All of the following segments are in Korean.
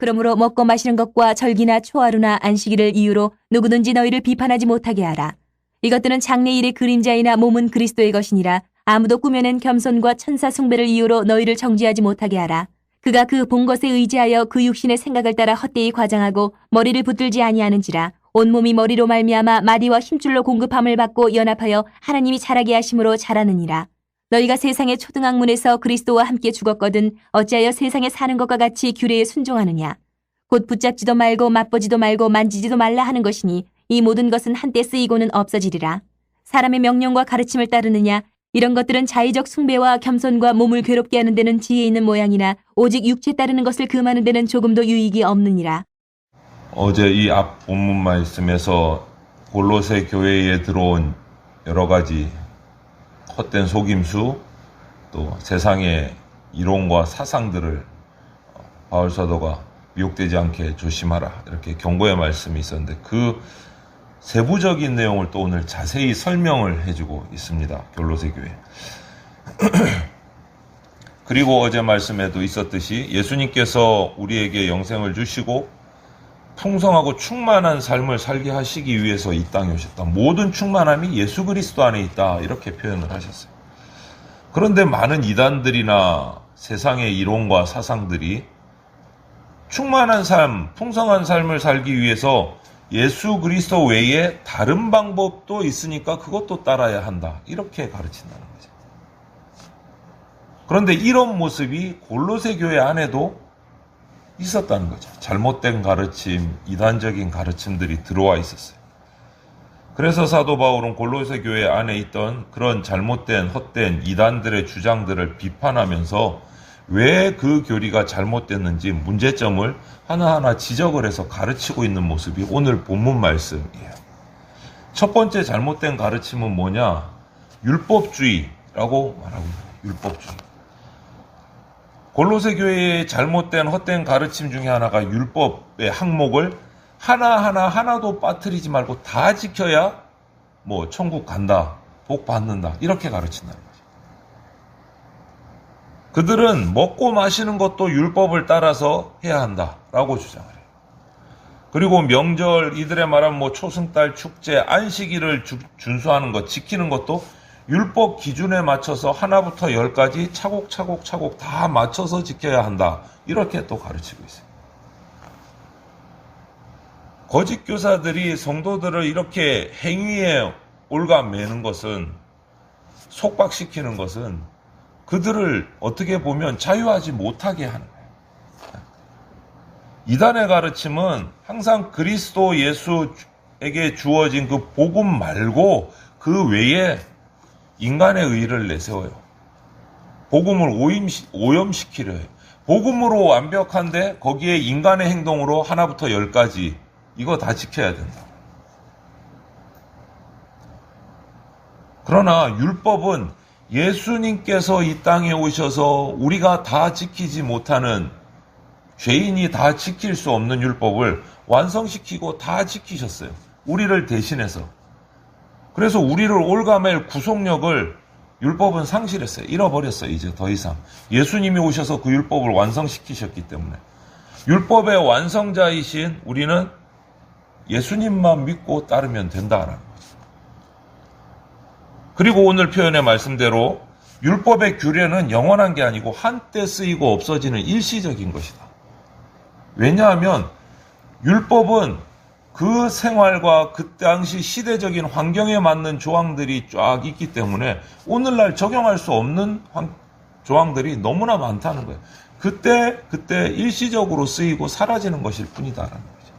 그러므로 먹고 마시는 것과 절기나 초하루나 안식일을 이유로 누구든지 너희를 비판하지 못하게 하라. 이것들은 장래일의 그림자이나 몸은 그리스도의 것이니라. 아무도 꾸며낸 겸손과 천사 숭배를 이유로 너희를 정죄하지 못하게 하라. 그가 그 본 것에 의지하여 그 육신의 생각을 따라 헛되이 과장하고 머리를 붙들지 아니하는지라. 온몸이 머리로 말미암아 마디와 힘줄로 공급함을 받고 연합하여 하나님이 자라게 하심으로 자라느니라. 너희가 세상의 초등학문에서 그리스도와 함께 죽었거든 어찌하여 세상에 사는 것과 같이 규례에 순종하느냐. 곧 붙잡지도 말고 맛보지도 말고 만지지도 말라 하는 것이니 이 모든 것은 한때 쓰이고는 없어지리라. 사람의 명령과 가르침을 따르느냐. 이런 것들은 자의적 숭배와 겸손과 몸을 괴롭게 하는 데는 지혜 있는 모양이나 오직 육체 따르는 것을 금하는 데는 조금도 유익이 없느니라. 어제 이 앞 본문 말씀에서 골로새 교회에 들어온 여러 가지 헛된 속임수, 또 세상의 이론과 사상들을 바울 사도가 미혹되지 않게 조심하라, 이렇게 경고의 말씀이 있었는데 그 세부적인 내용을 또 오늘 자세히 설명을 해주고 있습니다. 골로새 교회. 그리고 어제 말씀에도 있었듯이 예수님께서 우리에게 영생을 주시고 풍성하고 충만한 삶을 살게 하시기 위해서 이 땅에 오셨다. 모든 충만함이 예수 그리스도 안에 있다. 이렇게 표현을 하셨어요. 그런데 많은 이단들이나 세상의 이론과 사상들이 충만한 삶, 풍성한 삶을 살기 위해서 예수 그리스도 외에 다른 방법도 있으니까 그것도 따라야 한다. 이렇게 가르친다는 거죠. 그런데 이런 모습이 골로새 교회 안에도 있었다는 거죠. 잘못된 가르침, 이단적인 가르침들이 들어와 있었어요. 그래서 사도 바울은 골로새 교회 안에 있던 그런 잘못된 헛된 이단들의 주장들을 비판하면서 왜 그 교리가 잘못됐는지 문제점을 하나하나 지적을 해서 가르치고 있는 모습이 오늘 본문 말씀이에요. 첫 번째 잘못된 가르침은 뭐냐? 율법주의라고 말하고 있어요. 율법주의. 골로새 교회의 잘못된 헛된 가르침 중에 하나가 율법의 항목을 하나도 빠뜨리지 말고 다 지켜야 뭐 천국 간다, 복 받는다, 이렇게 가르친다는 거죠. 그들은 먹고 마시는 것도 율법을 따라서 해야 한다라고 주장을 해요. 그리고 명절, 이들의 말하면 뭐 초승달 축제, 안식일을 준수하는 것, 지키는 것도 율법 기준에 맞춰서 하나부터 열까지 차곡차곡 다 맞춰서 지켜야 한다. 이렇게 또 가르치고 있어요. 거짓 교사들이 성도들을 이렇게 행위에 올가매는 것은, 속박시키는 것은 그들을 어떻게 보면 자유하지 못하게 하는 거예요. 이단의 가르침은 항상 그리스도 예수에게 주어진 그 복음 말고 그 외에 인간의 의의를 내세워요. 복음을 오염시키려 해요. 복음으로 완벽한데 거기에 인간의 행동으로 하나부터 열까지 이거 다 지켜야 된다. 그러나 율법은 예수님께서 이 땅에 오셔서 우리가 다 지키지 못하는, 죄인이 다 지킬 수 없는 율법을 완성시키고 다 지키셨어요. 우리를 대신해서. 그래서 우리를 올가맬 구속력을 율법은 상실했어요. 잃어버렸어요. 이제 더 이상. 예수님이 오셔서 그 율법을 완성시키셨기 때문에. 율법의 완성자이신 우리는 예수님만 믿고 따르면 된다라는 거죠. 그리고 오늘 표현의 말씀대로 율법의 규례는 영원한 게 아니고 한때 쓰이고 없어지는 일시적인 것이다. 왜냐하면 율법은 그 생활과 그 당시 시대적인 환경에 맞는 조항들이 쫙 있기 때문에 오늘날 적용할 수 없는 조항들이 너무나 많다는 거예요. 그때 일시적으로 쓰이고 사라지는 것일 뿐이다라는 거죠.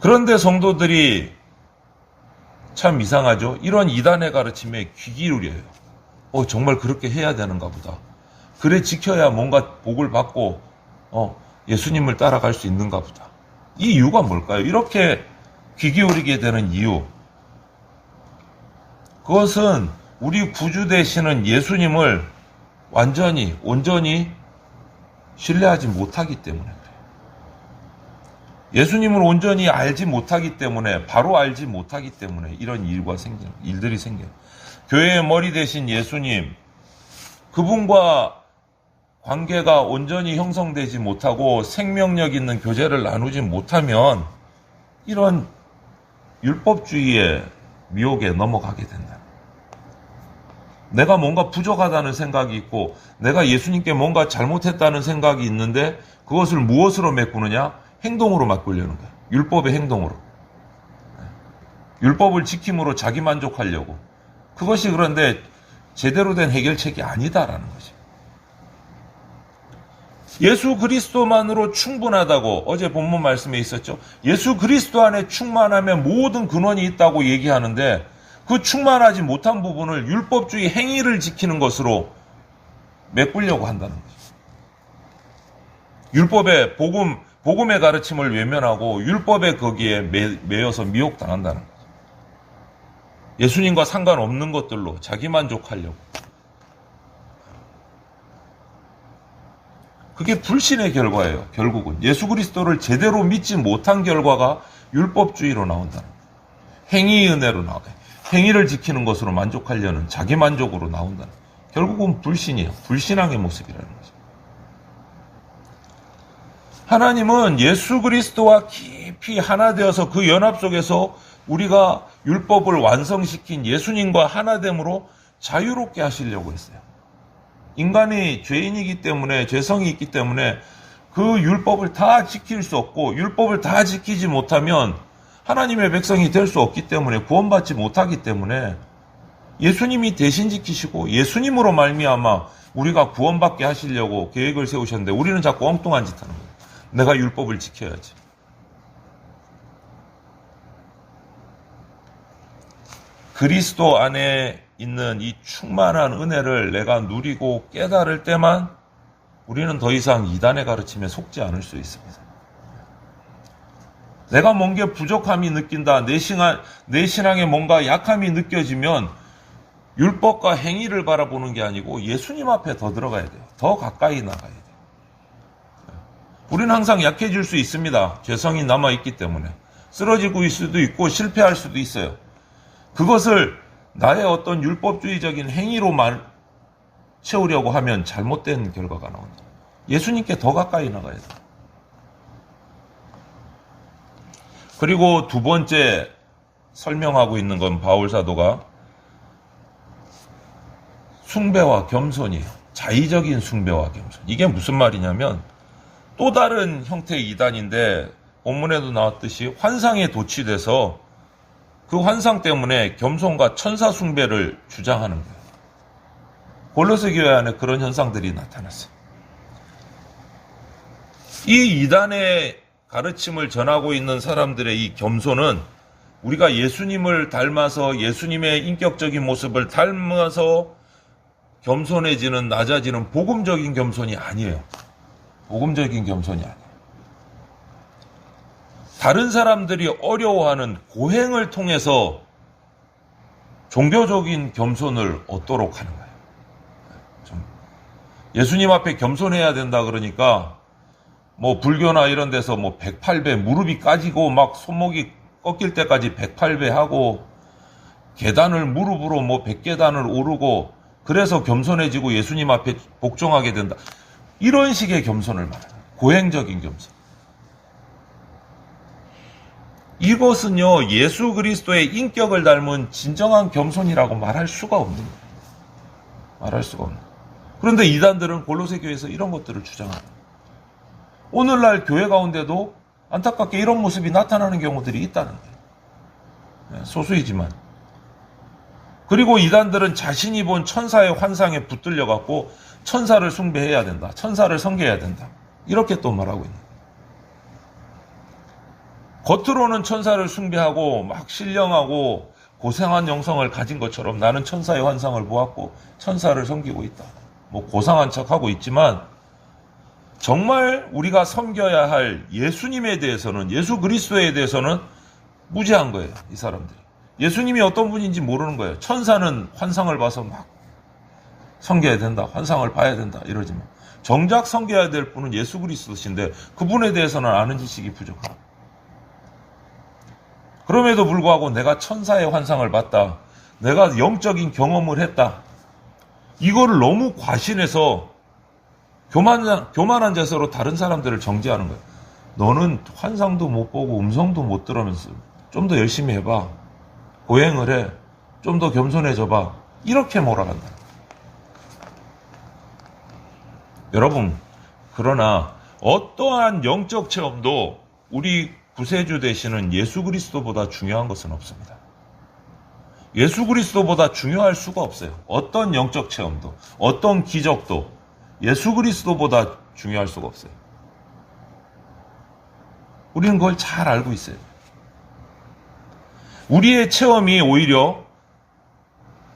그런데 성도들이 참 이상하죠. 이런 이단의 가르침에 귀 기울여요. 정말 그렇게 해야 되는가 보다. 그래 지켜야 뭔가 복을 받고 예수님을 따라갈 수 있는가 보다. 이 이유가 뭘까요? 이렇게 귀 기울이게 되는 이유. 그것은 우리 구주 되시는 예수님을 온전히 신뢰하지 못하기 때문에 그래요. 예수님을 온전히 알지 못하기 때문에, 바로 알지 못하기 때문에 이런 일들이 생겨요. 교회의 머리 되신 예수님, 그분과 관계가 온전히 형성되지 못하고 생명력 있는 교제를 나누지 못하면 이런 율법주의의 미혹에 넘어가게 된다. 내가 뭔가 부족하다는 생각이 있고 내가 예수님께 뭔가 잘못했다는 생각이 있는데 그것을 무엇으로 메꾸느냐? 행동으로 메꾸려는 거야. 율법의 행동으로. 율법을 지킴으로 자기 만족하려고. 그것이 그런데 제대로 된 해결책이 아니다라는 거지. 예수 그리스도만으로 충분하다고 어제 본문 말씀에 있었죠. 예수 그리스도 안에 충만하면 모든 근원이 있다고 얘기하는데 그 충만하지 못한 부분을 율법주의 행위를 지키는 것으로 메꾸려고 한다는 거죠. 율법의 복음의 가르침을 외면하고 율법의 거기에 매여서 미혹당한다는 거죠. 예수님과 상관없는 것들로 자기 만족하려고. 그게 불신의 결과예요. 결국은 예수 그리스도를 제대로 믿지 못한 결과가 율법주의로 나온다는 거예요. 행위의 은혜로 나와요. 행위를 지키는 것으로 만족하려는 자기 만족으로 나온다는 거예요. 결국은 불신이에요. 불신앙의 모습이라는 거죠. 하나님은 예수 그리스도와 깊이 하나 되어서 그 연합 속에서 우리가 율법을 완성시킨 예수님과 하나됨으로 자유롭게 하시려고 했어요. 인간이 죄인이기 때문에 죄성이 있기 때문에 그 율법을 다 지킬 수 없고 율법을 다 지키지 못하면 하나님의 백성이 될 수 없기 때문에 구원받지 못하기 때문에 예수님이 대신 지키시고 예수님으로 말미암아 우리가 구원받게 하시려고 계획을 세우셨는데 우리는 자꾸 엉뚱한 짓 하는 거예요. 내가 율법을 지켜야지. 그리스도 안에 있는 이 충만한 은혜를 내가 누리고 깨달을 때만 우리는 더 이상 이단의 가르침에 속지 않을 수 있습니다. 내가 뭔가 부족함이 느낀다, 내 신앙에 뭔가 약함이 느껴지면 율법과 행위를 바라보는 게 아니고 예수님 앞에 더 들어가야 돼요. 더 가까이 나가야 돼요. 우리는 항상 약해질 수 있습니다. 죄성이 남아있기 때문에. 쓰러지고 있을 수도 있고 실패할 수도 있어요. 그것을 나의 어떤 율법주의적인 행위로 채우려고 하면 잘못된 결과가 나온다. 예수님께 더 가까이 나가야 돼. 그리고 두 번째 설명하고 있는 건 바울 사도가 숭배와 겸손이에요. 자의적인 숭배와 겸손. 이게 무슨 말이냐면 또 다른 형태의 이단인데 본문에도 나왔듯이 환상에 도취돼서 그 환상 때문에 겸손과 천사 숭배를 주장하는 거예요. 골로새 교회 안에 그런 현상들이 나타났어요. 이 이단의 가르침을 전하고 있는 사람들의 이 겸손은 우리가 예수님을 닮아서 예수님의 인격적인 모습을 닮아서 겸손해지는 낮아지는 복음적인 겸손이 아니에요. 복음적인 겸손이 아니에요. 다른 사람들이 어려워하는 고행을 통해서 종교적인 겸손을 얻도록 하는 거예요. 예수님 앞에 겸손해야 된다 그러니까 뭐 불교나 이런 데서 뭐 108배 무릎이 까지고 막 손목이 꺾일 때까지 108배 하고 계단을 무릎으로 뭐 100계단을 오르고 그래서 겸손해지고 예수님 앞에 복종하게 된다. 이런 식의 겸손을 말해요. 고행적인 겸손. 이것은요, 예수 그리스도의 인격을 닮은 진정한 겸손이라고 말할 수가 없는 거예요. 말할 수가 없는 거예요. 그런데 이단들은 골로새 교회에서 이런 것들을 주장합니다. 오늘날 교회 가운데도 안타깝게 이런 모습이 나타나는 경우들이 있다는 거예요. 소수이지만. 그리고 이단들은 자신이 본 천사의 환상에 붙들려 갖고 천사를 숭배해야 된다. 천사를 섬겨야 된다. 이렇게 또 말하고 있는 거예요. 겉으로는 천사를 숭배하고 막 신령하고 고상한 영성을 가진 것처럼 나는 천사의 환상을 보았고 천사를 섬기고 있다. 뭐 고상한 척하고 있지만 정말 우리가 섬겨야 할 예수님에 대해서는 예수 그리스도에 대해서는 무지한 거예요. 이 사람들이. 예수님이 어떤 분인지 모르는 거예요. 천사는 환상을 봐서 막 섬겨야 된다. 환상을 봐야 된다. 이러지만 정작 섬겨야 될 분은 예수 그리스도신데 그분에 대해서는 아는 지식이 부족하다. 그럼에도 불구하고 내가 천사의 환상을 봤다. 내가 영적인 경험을 했다. 이거를 너무 과신해서 교만한 자세로 다른 사람들을 정죄하는 거예요. 너는 환상도 못 보고 음성도 못 들으면서 좀 더 열심히 해봐. 고행을 해. 좀 더 겸손해져봐. 이렇게 몰아간다. 여러분, 그러나 어떠한 영적 체험도 우리 구세주 되시는 예수 그리스도보다 중요한 것은 없습니다. 예수 그리스도보다 중요할 수가 없어요. 어떤 영적 체험도, 어떤 기적도 예수 그리스도보다 중요할 수가 없어요. 우리는 그걸 잘 알고 있어요. 우리의 체험이 오히려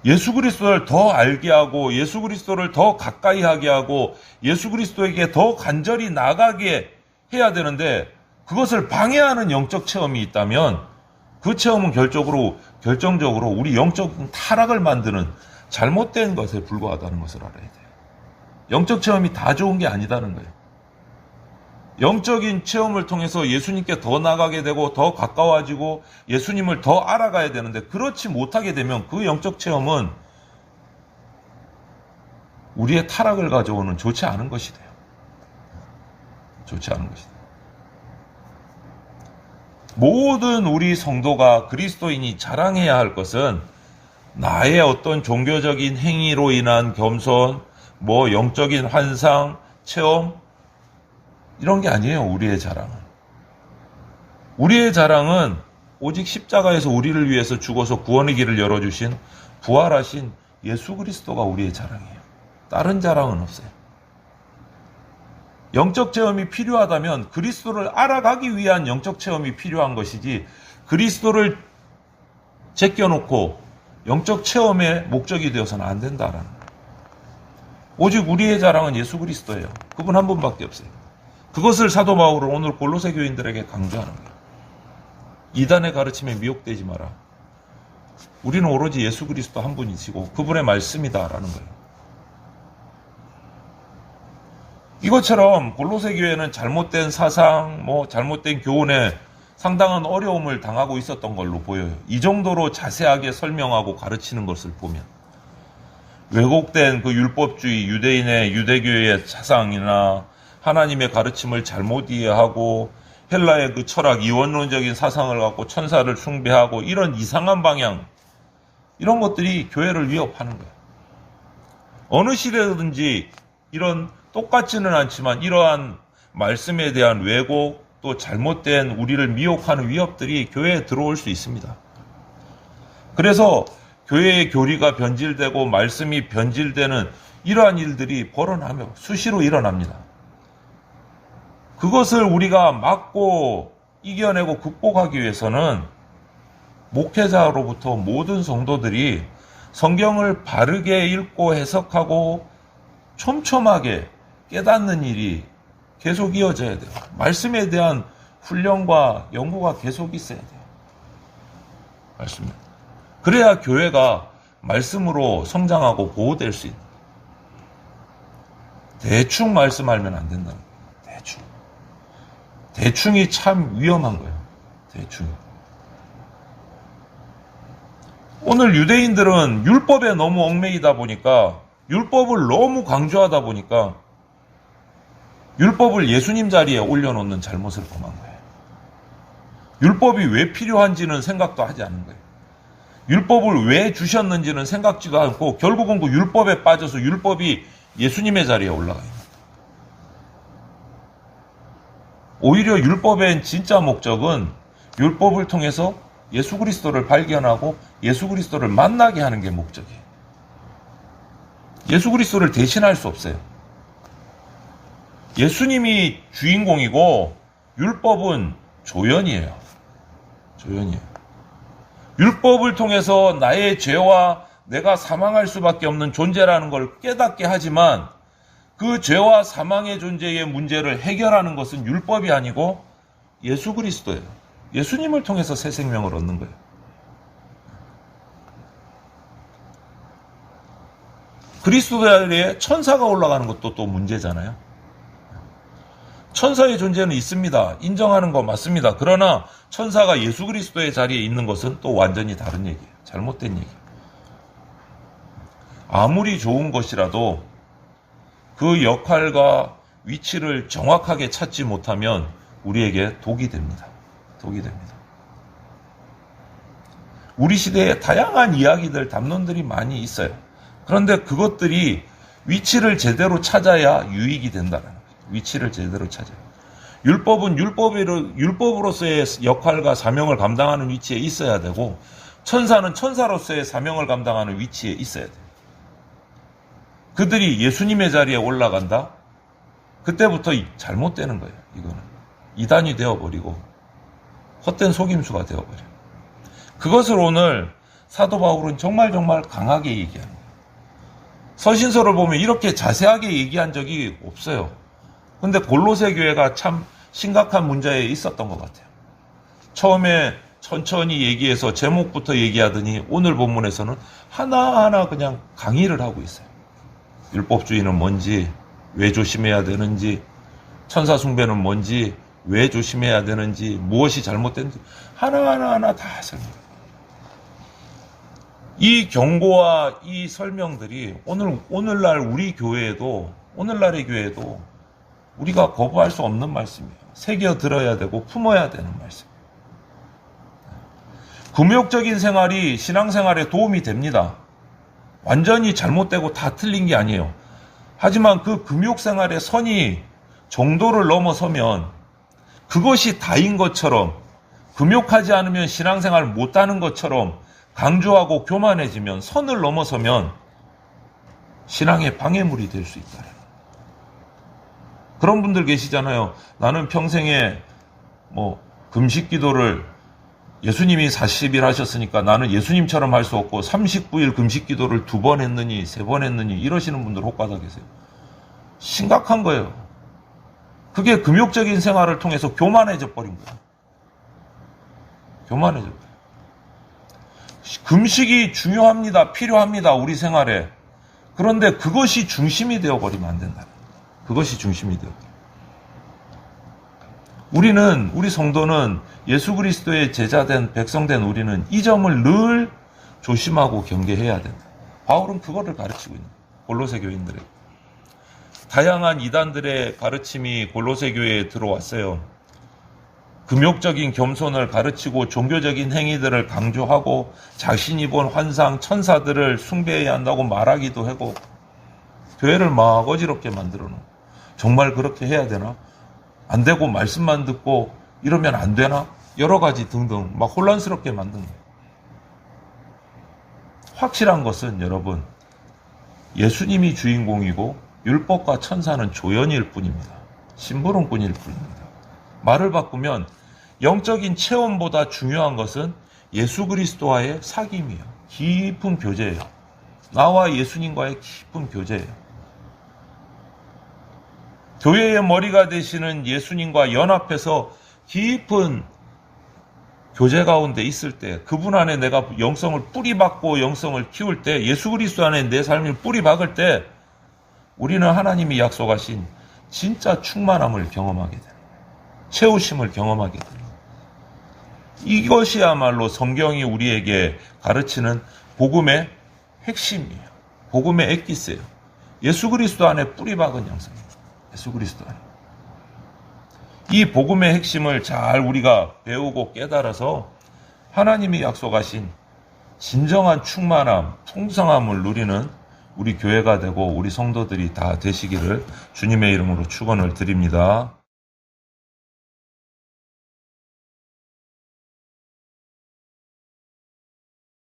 예수 그리스도를 더 알게 하고 예수 그리스도를 더 가까이 하게 하고 예수 그리스도에게 더 간절히 나가게 해야 되는데 그것을 방해하는 영적 체험이 있다면 그 체험은 결정적으로 우리 영적 타락을 만드는 잘못된 것에 불과하다는 것을 알아야 돼요. 영적 체험이 다 좋은 게 아니다는 거예요. 영적인 체험을 통해서 예수님께 더 나가게 되고 더 가까워지고 예수님을 더 알아가야 되는데 그렇지 못하게 되면 그 영적 체험은 우리의 타락을 가져오는 좋지 않은 것이 돼요. 좋지 않은 것이 돼요. 모든 우리 성도가 그리스도인이 자랑해야 할 것은 나의 어떤 종교적인 행위로 인한 겸손, 영적인 환상, 체험 이런 게 아니에요. 우리의 자랑은. 우리의 자랑은 오직 십자가에서 우리를 위해서 죽어서 구원의 길을 열어주신 부활하신 예수 그리스도가 우리의 자랑이에요. 다른 자랑은 없어요. 영적 체험이 필요하다면 그리스도를 알아가기 위한 영적 체험이 필요한 것이지 그리스도를 제껴놓고 영적 체험의 목적이 되어서는 안 된다라는 거예요. 오직 우리의 자랑은 예수 그리스도예요. 그분 한 분밖에 없어요. 그것을 사도 바울은 오늘 골로새 교인들에게 강조하는 거예요. 이단의 가르침에 미혹되지 마라. 우리는 오로지 예수 그리스도 한 분이시고 그분의 말씀이다라는 거예요. 이것처럼 골로새 교회는 잘못된 사상, 잘못된 교훈에 상당한 어려움을 당하고 있었던 걸로 보여요. 이 정도로 자세하게 설명하고 가르치는 것을 보면 왜곡된 그 율법주의, 유대인의 유대교의 사상이나 하나님의 가르침을 잘못 이해하고 헬라의 그 철학, 이원론적인 사상을 갖고 천사를 숭배하고 이런 이상한 방향, 이런 것들이 교회를 위협하는 거예요. 어느 시대든지 이런 똑같지는 않지만 이러한 말씀에 대한 왜곡, 또 잘못된 우리를 미혹하는 위협들이 교회에 들어올 수 있습니다. 그래서 교회의 교리가 변질되고 말씀이 변질되는 이러한 일들이 벌어나며 수시로 일어납니다. 그것을 우리가 막고 이겨내고 극복하기 위해서는 목회자로부터 모든 성도들이 성경을 바르게 읽고 해석하고 촘촘하게 깨닫는 일이 계속 이어져야 돼요. 말씀에 대한 훈련과 연구가 계속 있어야 돼요. 말씀입니다. 그래야 교회가 말씀으로 성장하고 보호될 수 있는 거예요. 대충 말씀하면 안 된다는 거예요. 대충이 참 위험한 거예요. 대충. 오늘 유대인들은 율법에 너무 얽매이다 보니까 율법을 너무 강조하다 보니까 율법을 예수님 자리에 올려놓는 잘못을 범한 거예요. 율법이 왜 필요한지는 생각도 하지 않은 거예요. 율법을 왜 주셨는지는 생각지도 않고 결국은 그 율법에 빠져서 율법이 예수님의 자리에 올라가요. 오히려 율법의 진짜 목적은 율법을 통해서 예수 그리스도를 발견하고 예수 그리스도를 만나게 하는 게 목적이에요. 예수 그리스도를 대신할 수 없어요. 예수님이 주인공이고 율법은 조연이에요. 조연이에요. 율법을 통해서 나의 죄와 내가 사망할 수밖에 없는 존재라는 걸 깨닫게 하지만 그 죄와 사망의 존재의 문제를 해결하는 것은 율법이 아니고 예수 그리스도예요. 예수님을 통해서 새 생명을 얻는 거예요. 그리스도 자리에 천사가 올라가는 것도 또 문제잖아요. 천사의 존재는 있습니다. 인정하는 거 맞습니다. 그러나 천사가 예수 그리스도의 자리에 있는 것은 또 완전히 다른 얘기예요. 잘못된 얘기예요. 아무리 좋은 것이라도 그 역할과 위치를 정확하게 찾지 못하면 우리에게 독이 됩니다. 독이 됩니다. 우리 시대에 다양한 이야기들, 담론들이 많이 있어요. 그런데 그것들이 위치를 제대로 찾아야 유익이 된다는 거예요. 위치를 제대로 찾아요. 율법은 율법으로서의 역할과 사명을 감당하는 위치에 있어야 되고, 천사는 천사로서의 사명을 감당하는 위치에 있어야 돼요. 그들이 예수님의 자리에 올라간다? 그때부터 잘못되는 거예요. 이거는 이단이 되어버리고 헛된 속임수가 되어버려요. 그것을 오늘 사도 바울은 정말 강하게 얘기하는 거예요. 서신서를 보면 이렇게 자세하게 얘기한 적이 없어요. 근데 골로새 교회가 참 심각한 문제에 있었던 것 같아요. 처음에 천천히 얘기해서 제목부터 얘기하더니 오늘 본문에서는 하나하나 그냥 강의를 하고 있어요. 율법주의는 뭔지, 왜 조심해야 되는지, 천사 숭배는 뭔지, 왜 조심해야 되는지, 무엇이 잘못된지 하나하나 다 설명해요. 이 경고와 이 설명들이 오늘날 우리 교회에도, 오늘날의 교회에도 우리가 거부할 수 없는 말씀이에요. 새겨 들어야 되고 품어야 되는 말씀. 금욕적인 생활이 신앙생활에 도움이 됩니다. 완전히 잘못되고 다 틀린 게 아니에요. 하지만 그 금욕생활의 선이 정도를 넘어서면 그것이 다인 것처럼, 금욕하지 않으면 신앙생활을 못하는 것처럼 강조하고 교만해지면, 선을 넘어서면 신앙의 방해물이 될 수 있다. 그런 분들 계시잖아요. 나는 평생에 금식 기도를 예수님이 40일 하셨으니까 나는 예수님처럼 할 수 없고 39일 금식 기도를 2번 했느니 3번 했느니 이러시는 분들 혹가다 계세요. 심각한 거예요. 그게 금욕적인 생활을 통해서 교만해져 버린 거예요. 교만해져 버려요. 금식이 중요합니다. 필요합니다. 우리 생활에. 그런데 그것이 중심이 되어버리면 안 된다. 그것이 중심이 되어버려요. 우리 성도는 예수 그리스도의 제자된 백성된 우리는 이 점을 늘 조심하고 경계해야 된다. 바울은 그거를 가르치고 있는 거예요. 골로새 교인들에게. 다양한 이단들의 가르침이 골로새 교회에 들어왔어요. 금욕적인 겸손을 가르치고 종교적인 행위들을 강조하고 자신이 본 환상, 천사들을 숭배해야 한다고 말하기도 하고 교회를 막 어지럽게 만들어 놓은. 정말 그렇게 해야 되나? 안 되고 말씀만 듣고 이러면 안 되나? 여러 가지 등등 막 혼란스럽게 만든 거예요. 확실한 것은 여러분, 예수님이 주인공이고 율법과 천사는 조연일 뿐입니다. 심부름꾼일 뿐입니다. 말을 바꾸면 영적인 체험보다 중요한 것은 예수 그리스도와의 사귐이에요. 깊은 교제예요. 나와 예수님과의 깊은 교제예요. 교회의 머리가 되시는 예수님과 연합해서 깊은 교제 가운데 있을 때, 그분 안에 내가 영성을 뿌리박고 영성을 키울 때, 예수 그리스도 안에 내 삶을 뿌리박을 때 우리는 하나님이 약속하신 진짜 충만함을 경험하게 됩니다. 채우심을 경험하게 됩니다. 이것이야말로 성경이 우리에게 가르치는 복음의 핵심이에요. 복음의 엑기스예요. 예수 그리스도 안에 뿌리박은 영성입니다. 예수 그리스도 안에. 이 복음의 핵심을 잘 우리가 배우고 깨달아서 하나님이 약속하신 진정한 충만함, 풍성함을 누리는 우리 교회가 되고 우리 성도들이 다 되시기를 주님의 이름으로 축원을 드립니다.